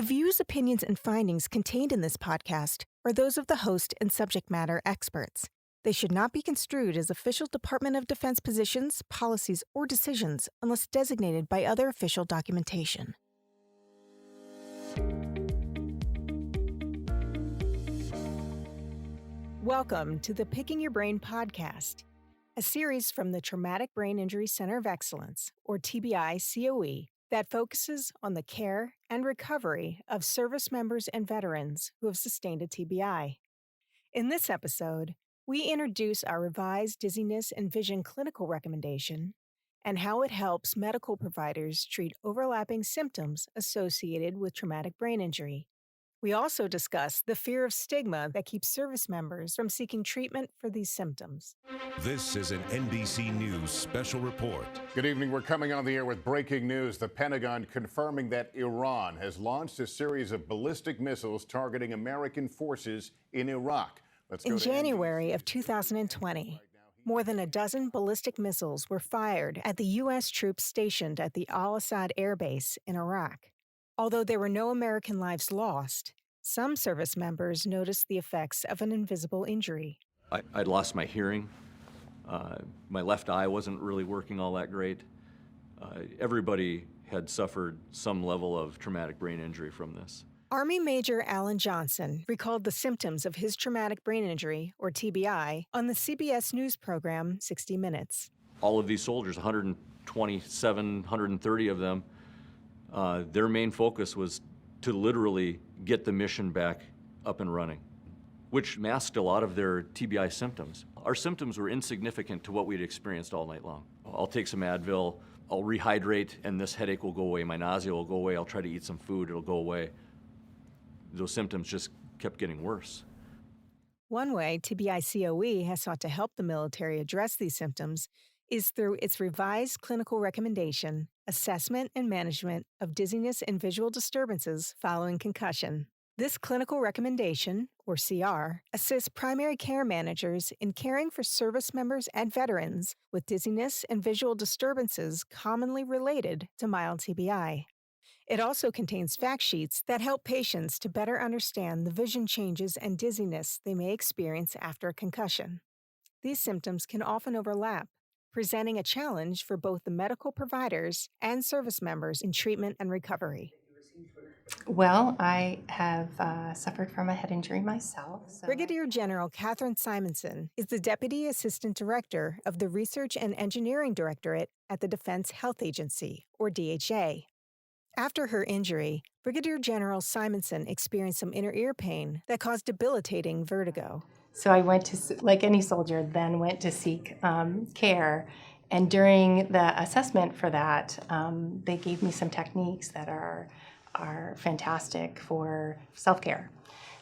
The views, opinions, and findings contained in this podcast are those of the host and subject matter experts. They should not be construed as official Department of Defense positions, policies, or decisions unless designated by other official documentation. Welcome to the Picking Your Brain podcast, a series from the Traumatic Brain Injury Center of Excellence, or TBI-COE, that focuses on the care and recovery of service members and veterans who have sustained a TBI. In this episode, we introduce our revised dizziness and vision clinical recommendation and how it helps medical providers treat overlapping symptoms associated with traumatic brain injury. We also discuss the fear of stigma that keeps service members from seeking treatment for these symptoms. This is an NBC News special report. Good evening. We're coming on the air with breaking news. The Pentagon confirming that Iran has launched a series of ballistic missiles targeting American forces in Iraq. In January of 2020, more than a dozen ballistic missiles were fired at the U.S. troops stationed at the Al-Assad Air Base in Iraq. Although there were no American lives lost, some service members noticed the effects of an invisible injury. I'd lost my hearing. My left eye wasn't really working all that great. Everybody had suffered some level of traumatic brain injury from this. Army Major Alan Johnson recalled the symptoms of his traumatic brain injury, or TBI, on the CBS News program 60 Minutes. All of these soldiers, 127, 130 of them, their main focus was to literally get the mission back up and running, which masked a lot of their TBI symptoms. Our symptoms were insignificant to what we'd experienced all night long. I'll take some Advil, I'll rehydrate, and this headache will go away, my nausea will go away, I'll try to eat some food, it'll go away. Those symptoms just kept getting worse. One way TBI-COE has sought to help the military address these symptoms is through its revised clinical recommendation, Assessment and Management of Dizziness and Visual Disturbances Following Concussion. This clinical recommendation, or CR, assists primary care managers in caring for service members and veterans with dizziness and visual disturbances commonly related to mild TBI. It also contains fact sheets that help patients to better understand the vision changes and dizziness they may experience after a concussion. These symptoms can often overlap, presenting a challenge for both the medical providers and service members in treatment and recovery. Well, I have suffered from a head injury myself. Brigadier General Katherine Simonson is the Deputy Assistant Director of the Research and Engineering Directorate at the Defense Health Agency, or DHA. After her injury, Brigadier General Simonson experienced some inner ear pain that caused debilitating vertigo. So I went to, like any soldier, then went to seek care. And during the assessment for that, they gave me some techniques that are fantastic for self-care.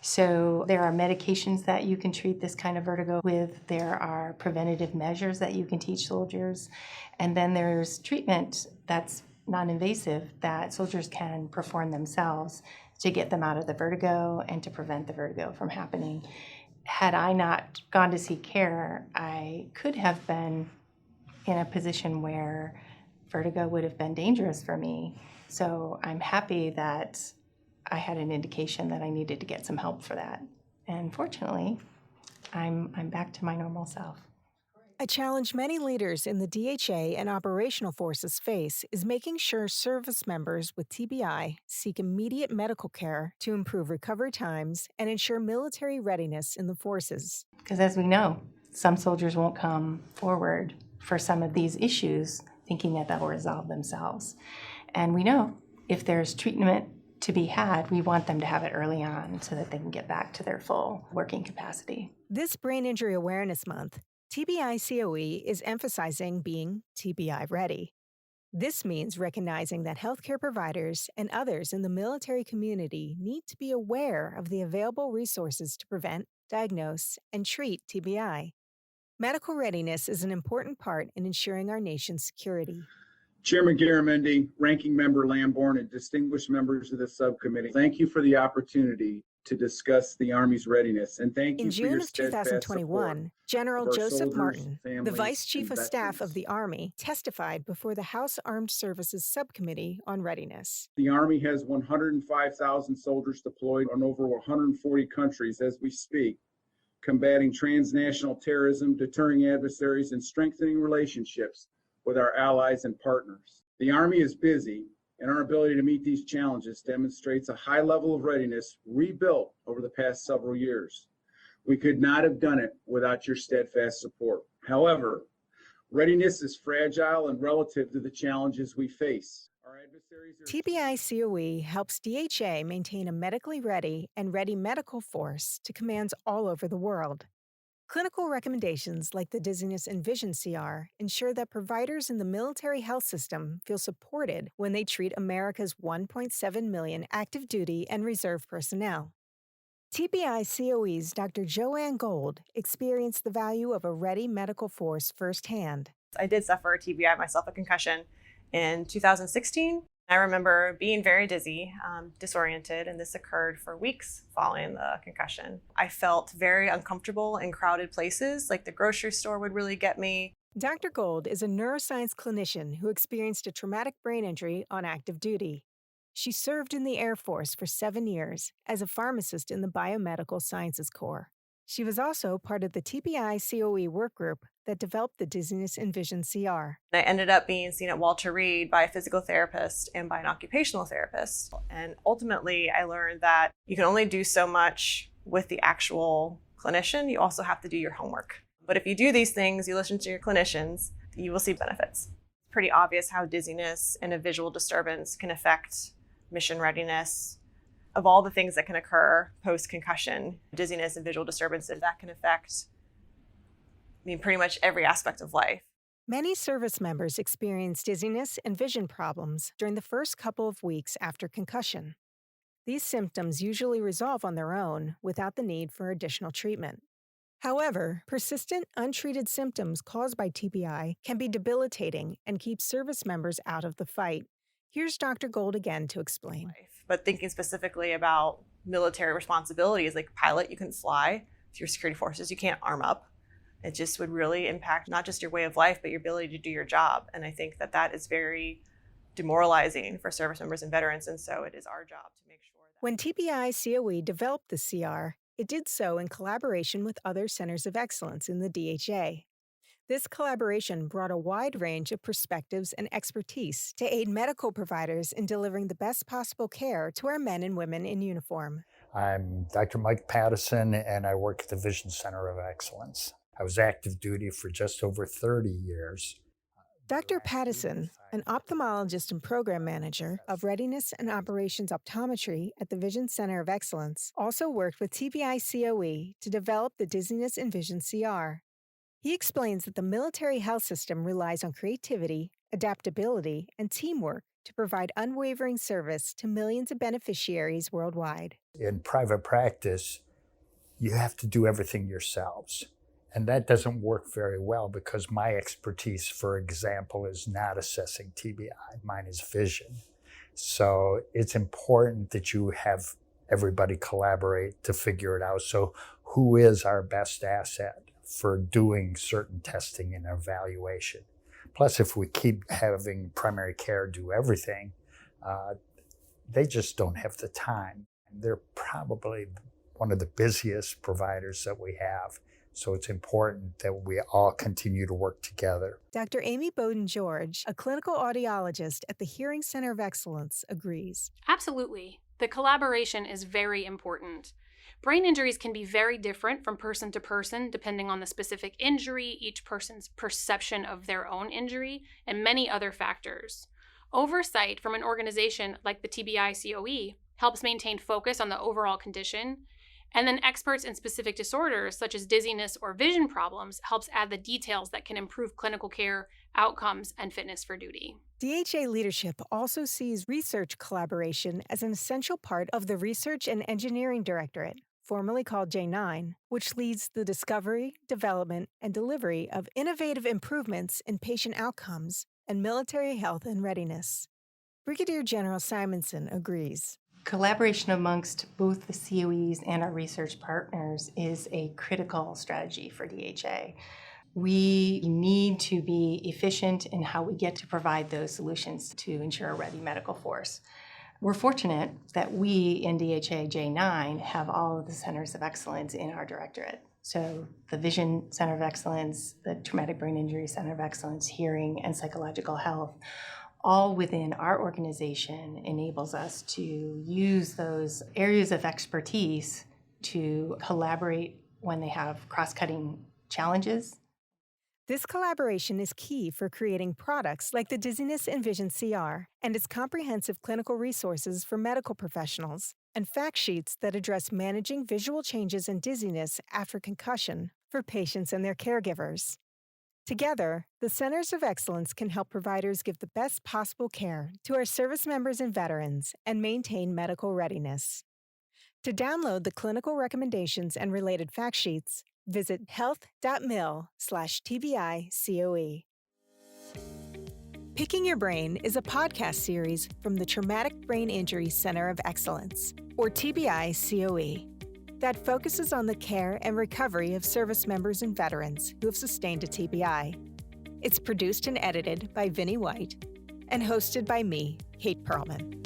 So there are medications that you can treat this kind of vertigo with. There are preventative measures that you can teach soldiers. And then there's treatment that's non-invasive that soldiers can perform themselves to get them out of the vertigo and to prevent the vertigo from happening. Had I not gone to seek care, I could have been in a position where vertigo would have been dangerous for me. So I'm happy that I had an indication that I needed to get some help for that. And fortunately, I'm back to my normal self. A challenge many leaders in the DHA and operational forces face is making sure service members with TBI seek immediate medical care to improve recovery times and ensure military readiness in the forces. Because as we know, some soldiers won't come forward for some of these issues thinking that they'll resolve themselves. And we know if there's treatment to be had, we want them to have it early on so that they can get back to their full working capacity. This Brain Injury Awareness Month, TBI-COE is emphasizing being TBI ready. This means recognizing that healthcare providers and others in the military community need to be aware of the available resources to prevent, diagnose, and treat TBI. Medical readiness is an important part in ensuring our nation's security. Chairman Garamendi, Ranking Member Lamborn, and distinguished members of the subcommittee, thank you for the opportunity to discuss the Army's readiness, and thank In you for your June of steadfast support 2021, General of our Joseph soldiers, Martin, the families, Vice Chief and of Staff of veterans. the Army, testified before the House Armed Services Subcommittee on Readiness. The Army has 105,000 soldiers deployed in over 140 countries as we speak, combating transnational terrorism, deterring adversaries, and strengthening relationships with our allies and partners. The Army is busy, and our ability to meet these challenges demonstrates a high level of readiness rebuilt over the past several years. We could not have done it without your steadfast support. However, readiness is fragile and relative to the challenges we face. Our adversaries are TBI COE helps DHA maintain a medically ready and ready medical force to commands all over the world. Clinical recommendations like the Dizziness and Vision CR ensure that providers in the military health system feel supported when they treat America's 1.7 million active duty and reserve personnel. TBI COE's Dr. Joanne Gold experienced the value of a ready medical force firsthand. I did suffer a TBI myself, a concussion, in 2016. I remember being very dizzy, disoriented, and this occurred for weeks following the concussion. I felt very uncomfortable in crowded places, like the grocery store would really get me. Dr. Gold is a neuroscience clinician who experienced a traumatic brain injury on active duty. She served in the Air Force for 7 years as a pharmacist in the Biomedical Sciences Corps. She was also part of the TBI COE work group that developed the Dizziness and Vision CR. I ended up being seen at Walter Reed by a physical therapist and by an occupational therapist. And ultimately, I learned that you can only do so much with the actual clinician. You also have to do your homework. But if you do these things, you listen to your clinicians, you will see benefits. It's pretty obvious how dizziness and a visual disturbance can affect mission readiness. Of all the things that can occur post-concussion, dizziness and visual disturbances, that can affect, pretty much every aspect of life. Many service members experience dizziness and vision problems during the first couple of weeks after concussion. These symptoms usually resolve on their own without the need for additional treatment. However, persistent, untreated symptoms caused by TBI can be debilitating and keep service members out of the fight. Here's Dr. Gold again to explain. But thinking specifically about military responsibilities, like pilot, you couldn't fly. If you're security forces, you can't arm up. It just would really impact not just your way of life, but your ability to do your job. And I think that that is very demoralizing for service members and veterans. And so it is our job to make sure that When TBI COE developed the CR, it did so in collaboration with other centers of excellence in the DHA. This collaboration brought a wide range of perspectives and expertise to aid medical providers in delivering the best possible care to our men and women in uniform. I'm Dr. Mike Pattison, and I work at the Vision Center of Excellence. I was active duty for just over 30 years. Dr. Pattison, an ophthalmologist and program manager of Readiness and Operations Optometry at the Vision Center of Excellence, also worked with TBI COE to develop the Dizziness and Vision CR. He explains that the military health system relies on creativity, adaptability, and teamwork to provide unwavering service to millions of beneficiaries worldwide. In private practice, you have to do everything yourselves. And that doesn't work very well because my expertise, for example, is not assessing TBI. Mine is vision. So it's important that you have everybody collaborate to figure it out. So who is our best asset for doing certain testing and evaluation? Plus, if we keep having primary care do everything, they just don't have the time. They're probably one of the busiest providers that we have. So it's important that we all continue to work together. Dr. Amy Bowden-George, a clinical audiologist at the Hearing Center of Excellence, agrees. Absolutely. The collaboration is very important. Brain injuries can be very different from person to person, depending on the specific injury, each person's perception of their own injury, and many other factors. Oversight from an organization like the TBI COE helps maintain focus on the overall condition, and then experts in specific disorders such as dizziness or vision problems helps add the details that can improve clinical care, outcomes, and fitness for duty. DHA leadership also sees research collaboration as an essential part of the Research and Engineering Directorate, formerly called J9, which leads the discovery, development, and delivery of innovative improvements in patient outcomes and military health and readiness. Brigadier General Simonson agrees. Collaboration amongst both the COEs and our research partners is a critical strategy for DHA. We need to be efficient in how we get to provide those solutions to ensure a ready medical force. We're fortunate that we in DHA J9 have all of the centers of excellence in our directorate. So the Vision Center of Excellence, the Traumatic Brain Injury Center of Excellence, Hearing and Psychological Health, all within our organization enables us to use those areas of expertise to collaborate when they have cross-cutting challenges. This collaboration is key for creating products like the Dizziness and Vision CR and its comprehensive clinical resources for medical professionals and fact sheets that address managing visual changes and dizziness after concussion for patients and their caregivers. Together, the Centers of Excellence can help providers give the best possible care to our service members and veterans and maintain medical readiness. To download the clinical recommendations and related fact sheets, visit health.mil/TBI-COE. Picking Your Brain is a podcast series from the Traumatic Brain Injury Center of Excellence, or TBI-COE, that focuses on the care and recovery of service members and veterans who have sustained a TBI. It's produced and edited by Vinnie White and hosted by me, Kate Perlman.